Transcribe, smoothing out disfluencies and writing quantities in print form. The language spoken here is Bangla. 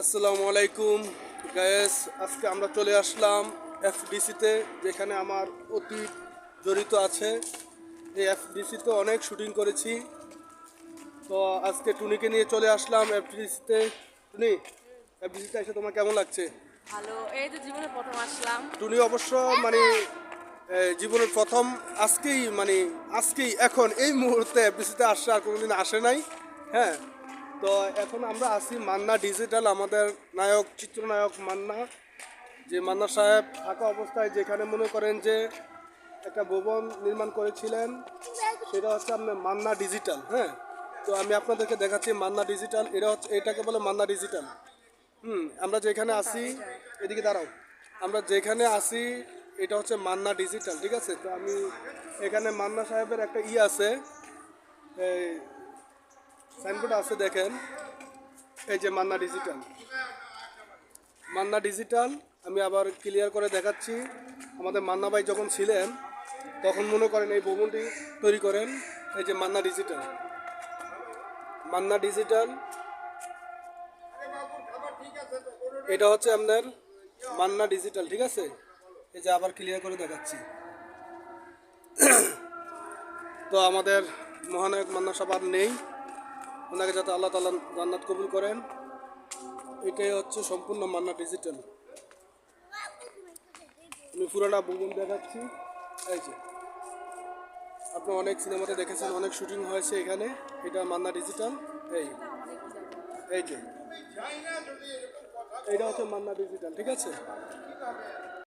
আসসালামু আলাইকুম গায়েস, আজকে আমরা চলে আসলাম এফডিসিতে, যেখানে আমার অতীত জড়িত আছে। এই এফডিসিতে অনেক শুটিং করেছি। তো আজকে টুনিকে নিয়ে চলে আসলাম এফডিসিতে। টুনি, এফডিসিতে এসে তোমার কেমন লাগছে? ভালো। এই তো জীবনে প্রথম আসলাম। টুনি অবশ্য মানে জীবনের প্রথম আজকেই এখন এই মুহূর্তে এফডিসিতে আসছে, আর কোনোদিন আসে নাই। হ্যাঁ, তো এখন আমরা আছি মান্না ডিজিটাল। আমাদের নায়ক, চিত্রনায়ক মান্না, যে মান্না সাহেব থাকা অবস্থায় যেখানে মনে করেন যে একটা ভবন নির্মাণ করেছিলেন, সেটা হচ্ছে আপনার মান্না ডিজিটাল। হ্যাঁ, তো আমি আপনাদেরকে দেখাচ্ছি মান্না ডিজিটাল। এটাকে বলে মান্না ডিজিটাল। আমরা যেখানে কোনটা আসি, এটা? এদিকে দাঁড়াও, আমরা যেখানে আসি এটা হচ্ছে মান্না ডিজিটাল, ঠিক আছে? তো আমি এখানে মান্না সাহেবের একটা আছে, এই সাইনবোর্ড আছে, দেখেন, এই যে মান্না ডিজিটাল। মান্না ডিজিটাল আমি আবার ক্লিয়ার করে দেখাচ্ছি। আমাদের মান্না ভাই যখন ছিলেন তখন মনে করেন এই ভবনটি তৈরি করেন। এই যে মান্না ডিজিটাল, মান্না ডিজিটাল, এটা হচ্ছে আপনার মান্না ডিজিটাল, ঠিক আছে? এই যে আবার ক্লিয়ার করে দেখাচ্ছি। তো আমাদের মহানায়ক মান্না সাহেব আর নেই, ওনাকে যাতে আল্লাহ তাআলা জান্নাত কবুল করেন। এটাই হচ্ছে সম্পূর্ণ মান্না ডিজিটাল। আমি পুরোটা ভবন দেখাচ্ছি। এই যে আপনি অনেক সিনেমাতে দেখেছেন, অনেক শুটিং হয়েছে এখানে। এটা মান্না ডিজিটাল। এই এই যে এটা হচ্ছে মান্না ডিজিটাল, ঠিক আছে?